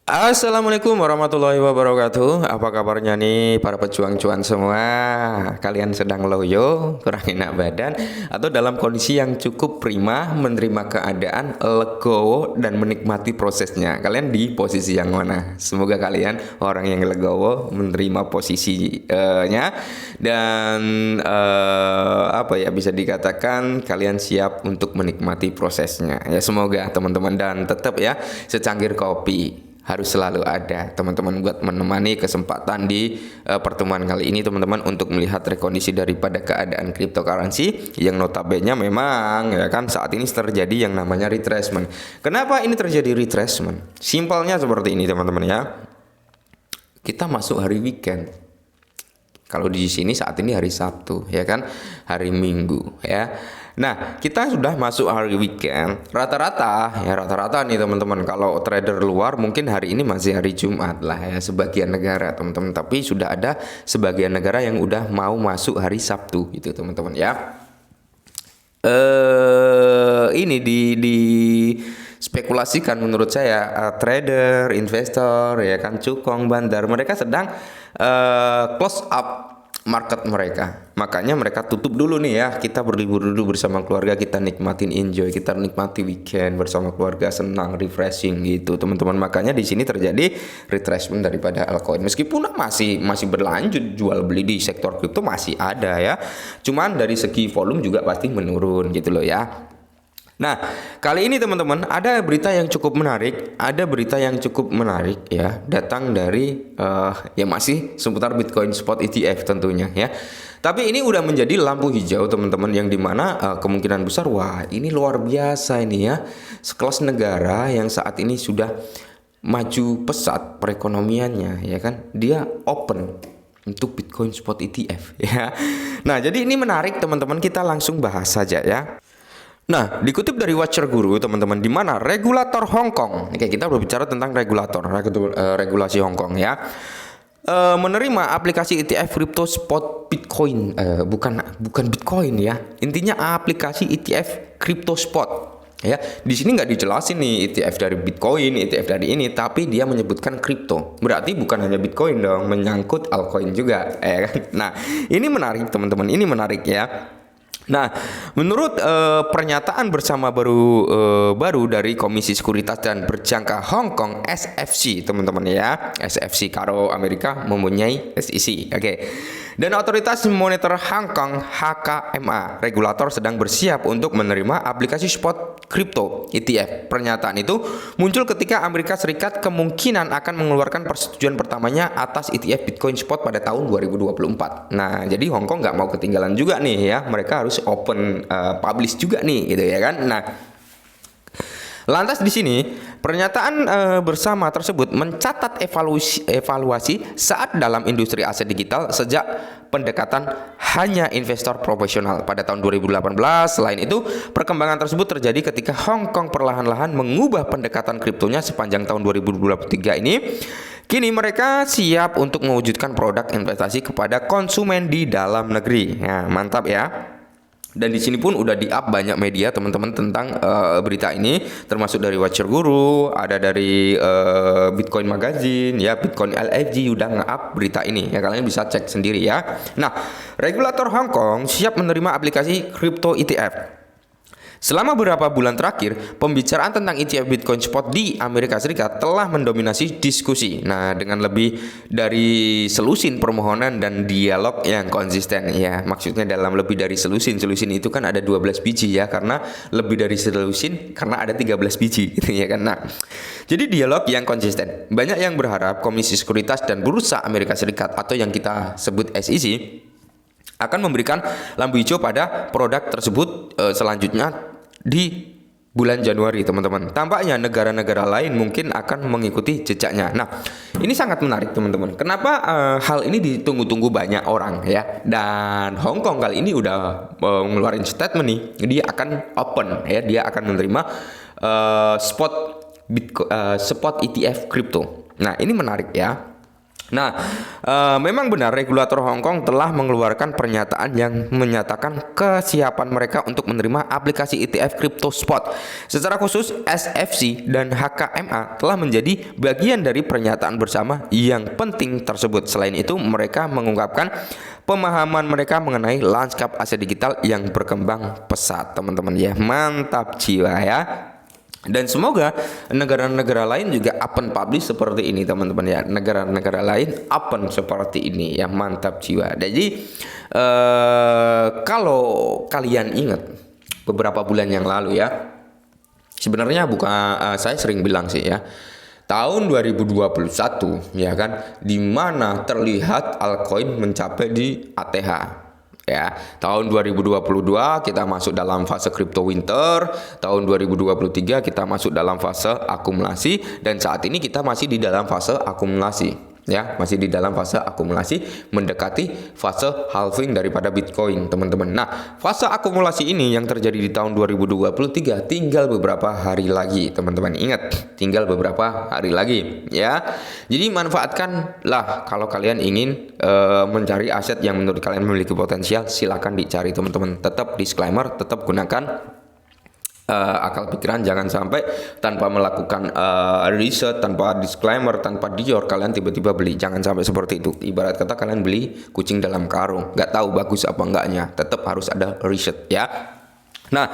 Assalamualaikum warahmatullahi wabarakatuh. Apa kabarnya nih para pejuang cuan semua? Kalian sedang loyo, kurang enak badan, atau dalam kondisi yang cukup prima, menerima keadaan, legowo dan menikmati prosesnya? Kalian di posisi yang mana? Semoga kalian orang yang legowo, menerima posisinya, dan apa ya, bisa dikatakan kalian siap untuk menikmati prosesnya. Ya semoga teman-teman, dan tetap ya, secangkir kopi harus selalu ada teman-teman buat menemani kesempatan di pertemuan kali ini teman-teman, untuk melihat rekondisi daripada keadaan cryptocurrency yang notabene memang ya kan saat ini terjadi yang namanya retracement. Kenapa ini terjadi retracement? Simpelnya seperti ini teman-teman ya. Kita masuk hari weekend. Kalau di sini saat ini hari Sabtu, ya kan, hari Minggu, ya. Nah, kita sudah masuk hari weekend. Rata-rata nih teman-teman. Kalau trader luar mungkin hari ini masih hari Jumat lah ya, sebagian negara teman-teman. Tapi sudah ada sebagian negara yang udah mau masuk hari Sabtu, gitu teman-teman ya. Ini di spekulasikan menurut saya, trader, investor, ya kan, cukong, bandar, mereka sedang close up market mereka. Makanya mereka tutup dulu nih ya. Kita berlibur dulu bersama keluarga, kita nikmatin, enjoy, kita nikmati weekend bersama keluarga, senang, refreshing gitu teman-teman. Makanya di sini terjadi retracement daripada altcoin. Meskipun masih berlanjut jual beli di sektor kripto masih ada ya. Cuman dari segi volume juga pasti menurun gitu loh ya. Nah, kali ini teman-teman ada berita yang cukup menarik, ya, datang dari ya masih seputar Bitcoin Spot ETF tentunya ya. Tapi ini udah menjadi lampu hijau teman-teman, yang dimana kemungkinan besar, wah ini luar biasa ini ya, sekelas negara yang saat ini sudah maju pesat perekonomiannya ya kan, dia open untuk Bitcoin Spot ETF ya. Nah, jadi ini menarik teman-teman, kita langsung bahas saja ya. Nah, dikutip dari Watcher Guru teman-teman, di mana regulator Hong Kong, oke, kita berbicara tentang regulasi Hong Kong ya, menerima aplikasi ETF crypto spot Bitcoin, bukan Bitcoin ya, intinya aplikasi ETF crypto spot ya. Di sini nggak dijelasin nih ETF dari Bitcoin, ETF dari ini, tapi dia menyebutkan kripto. Berarti bukan hanya Bitcoin dong, menyangkut altcoin juga ya kan. Nah, ini menarik teman-teman, ini menarik ya. Nah, menurut pernyataan bersama baru dari Komisi Sekuritas dan Berjangka Hong Kong (SFC) teman-teman ya, SFC karo Amerika mempunyai SEC, oke. Dan Otoritas Moneter Hong Kong (HKMA), regulator sedang bersiap untuk menerima aplikasi spot kripto ETF. Pernyataan itu muncul ketika Amerika Serikat kemungkinan akan mengeluarkan persetujuan pertamanya atas ETF Bitcoin Spot pada tahun 2024. Nah, jadi Hong Kong nggak mau ketinggalan juga nih ya, mereka harus open publish juga nih gitu ya kan. Nah, lantas di sini pernyataan bersama tersebut mencatat evaluasi saat dalam industri aset digital sejak pendekatan hanya investor profesional pada tahun 2018. Selain itu, perkembangan tersebut terjadi ketika Hong Kong perlahan-lahan mengubah pendekatan kriptonya sepanjang tahun 2023 ini. Kini mereka siap untuk mewujudkan produk investasi kepada konsumen di dalam negeri. Nah, mantap ya. Dan di sini pun udah di-up banyak media teman-teman tentang berita ini, termasuk dari Watcher Guru, ada dari Bitcoin Magazine, ya, Bitcoin LFG udah nge-up berita ini. Ya, kalian bisa cek sendiri ya. Nah, regulator Hong Kong siap menerima aplikasi crypto ETF. Selama beberapa bulan terakhir, pembicaraan tentang ETF Bitcoin Spot di Amerika Serikat telah mendominasi diskusi. Nah, dengan lebih dari selusin permohonan dan dialog yang konsisten. Ya, maksudnya dalam lebih dari selusin itu kan ada 12 biji ya, karena lebih dari selusin karena ada 13 biji gitu ya kan. Nah, jadi dialog yang konsisten. Banyak yang berharap Komisi Sekuritas dan Bursa Amerika Serikat atau yang kita sebut SEC akan memberikan lampu hijau pada produk tersebut selanjutnya di bulan Januari teman-teman. Tampaknya negara-negara lain mungkin akan mengikuti jejaknya. Nah, ini sangat menarik teman-teman. Kenapa hal ini ditunggu-tunggu banyak orang ya? Dan Hong Kong kali ini udah ngeluarin statement nih, dia akan open ya, dia akan menerima spot ETF crypto. Nah, ini menarik ya. Nah, memang benar regulator Hong Kong telah mengeluarkan pernyataan yang menyatakan kesiapan mereka untuk menerima aplikasi ETF Crypto Spot. Secara khusus, SFC dan HKMA telah menjadi bagian dari pernyataan bersama yang penting tersebut. Selain itu, mereka mengungkapkan pemahaman mereka mengenai lanskap aset digital yang berkembang pesat, teman-teman ya. Mantap jiwa ya. Dan semoga negara-negara lain juga open publish seperti ini, teman-teman ya. Negara-negara lain open seperti ini ya, mantap jiwa. Jadi kalau kalian ingat beberapa bulan yang lalu ya, sebenarnya bukan saya sering bilang sih ya, tahun 2021 ya kan, di mana terlihat altcoin mencapai di ATH. Ya, tahun 2022 kita masuk dalam fase crypto winter, tahun 2023 kita masuk dalam fase akumulasi, dan saat ini kita masih di dalam fase akumulasi. Ya, masih di dalam fase akumulasi mendekati fase halving daripada Bitcoin, teman-teman. Nah, fase akumulasi ini yang terjadi di tahun 2023 tinggal beberapa hari lagi, teman-teman. Ingat, tinggal beberapa hari lagi ya. Jadi manfaatkanlah kalau kalian ingin mencari aset yang menurut kalian memiliki potensial, silakan dicari, teman-teman. Tetap disclaimer, tetap gunakan akal pikiran, jangan sampai tanpa melakukan riset, tanpa disclaimer, tanpa dior kalian tiba-tiba beli. Jangan sampai seperti itu. Ibarat kata kalian beli kucing dalam karung, nggak tahu bagus apa enggaknya. Tetap harus ada riset ya. Nah,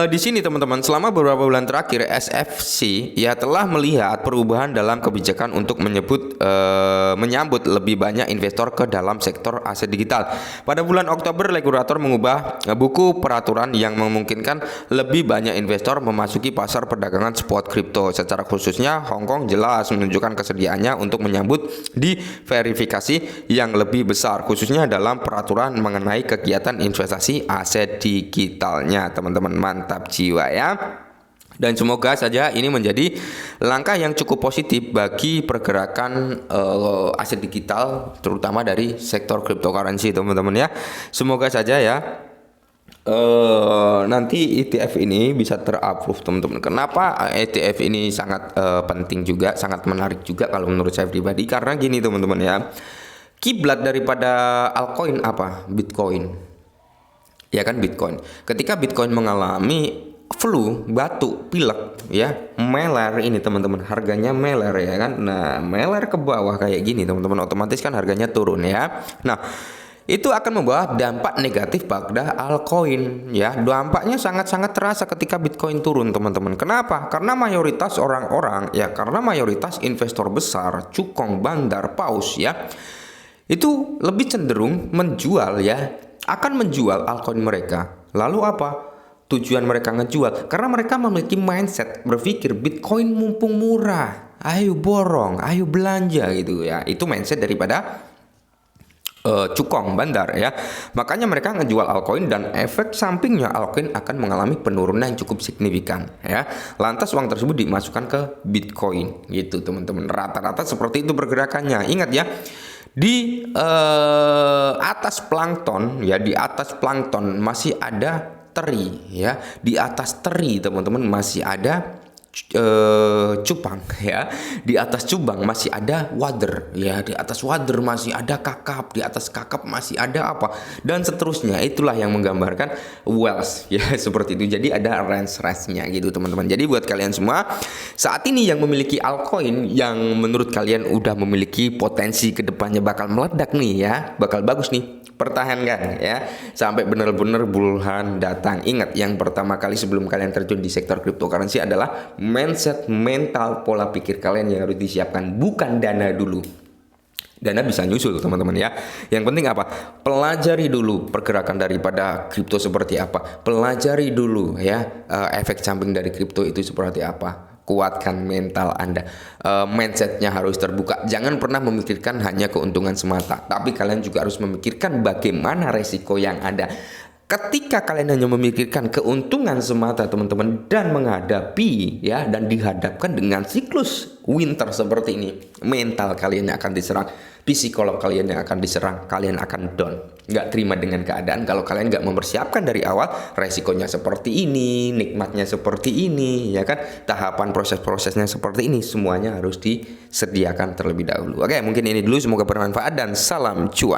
di sini teman-teman, selama beberapa bulan terakhir SFC ya telah melihat perubahan dalam kebijakan untuk menyambut lebih banyak investor ke dalam sektor aset digital. Pada bulan Oktober, regulator mengubah buku peraturan yang memungkinkan lebih banyak investor memasuki pasar perdagangan spot kripto. Secara khususnya Hong Kong jelas menunjukkan kesediaannya untuk menyambut di verifikasi yang lebih besar, khususnya dalam peraturan mengenai kegiatan investasi aset digitalnya, teman-teman. Mantap jiwa ya. Dan semoga saja ini menjadi langkah yang cukup positif bagi pergerakan aset digital, terutama dari sektor cryptocurrency, teman-teman ya. Semoga saja ya nanti ETF ini bisa terapprove, teman-teman. Kenapa ETF ini sangat penting juga, sangat menarik juga kalau menurut saya pribadi, karena gini teman-teman ya, kiblat daripada altcoin apa? Bitcoin. Ya kan, Bitcoin. Ketika Bitcoin mengalami flu, batuk, pilek, ya, meler ini teman-teman, harganya meler ya kan. Nah, meler ke bawah kayak gini teman-teman, otomatis kan harganya turun ya. Nah, itu akan membawa dampak negatif pada altcoin ya. Dampaknya sangat-sangat terasa ketika Bitcoin turun, teman-teman. Kenapa? Karena mayoritas orang-orang ya, karena mayoritas investor besar, cukong, bandar, paus ya, itu lebih cenderung menjual ya, akan menjual altcoin mereka. Lalu apa tujuan mereka ngejual? Karena mereka memiliki mindset berpikir Bitcoin mumpung murah, ayo borong, ayo belanja gitu ya. Itu mindset daripada cukong bandar ya. Makanya mereka ngejual altcoin, dan efek sampingnya altcoin akan mengalami penurunan yang cukup signifikan ya. Lantas uang tersebut dimasukkan ke Bitcoin gitu, teman-teman. Rata-rata seperti itu pergerakannya. Ingat ya, di atas plankton ya, di atas plankton masih ada teri ya, di atas teri teman-teman masih ada cupang ya, di atas cubang masih ada wader ya, di atas wader masih ada kakap, di atas kakap masih ada apa, dan seterusnya. Itulah yang menggambarkan wealth ya, seperti itu. Jadi ada range-nya gitu, teman-teman. Jadi buat kalian semua saat ini yang memiliki altcoin yang menurut kalian udah memiliki potensi kedepannya bakal meledak nih ya, bakal bagus nih, pertahankan ya sampai benar-benar bulan datang. Ingat, yang pertama kali sebelum kalian terjun di sektor cryptocurrency adalah mindset, mental, pola pikir kalian yang harus disiapkan, bukan dana dulu. Dana bisa nyusul, teman-teman ya. Yang penting apa? Pelajari dulu pergerakan daripada kripto seperti apa. Pelajari dulu ya efek samping dari kripto itu seperti apa. Kuatkan mental Anda, mindsetnya harus terbuka. Jangan pernah memikirkan hanya keuntungan semata, tapi kalian juga harus memikirkan bagaimana resiko yang ada. Ketika kalian hanya memikirkan keuntungan semata, teman-teman, dan menghadapi ya, dan dihadapkan dengan siklus winter seperti ini, mental kalian yang akan diserang, psikolog kalian yang akan diserang, kalian akan down, nggak terima dengan keadaan kalau kalian nggak mempersiapkan dari awal. Resikonya seperti ini, nikmatnya seperti ini, ya kan, tahapan proses-prosesnya seperti ini, semuanya harus disediakan terlebih dahulu. Oke, mungkin ini dulu, semoga bermanfaat dan salam cuan.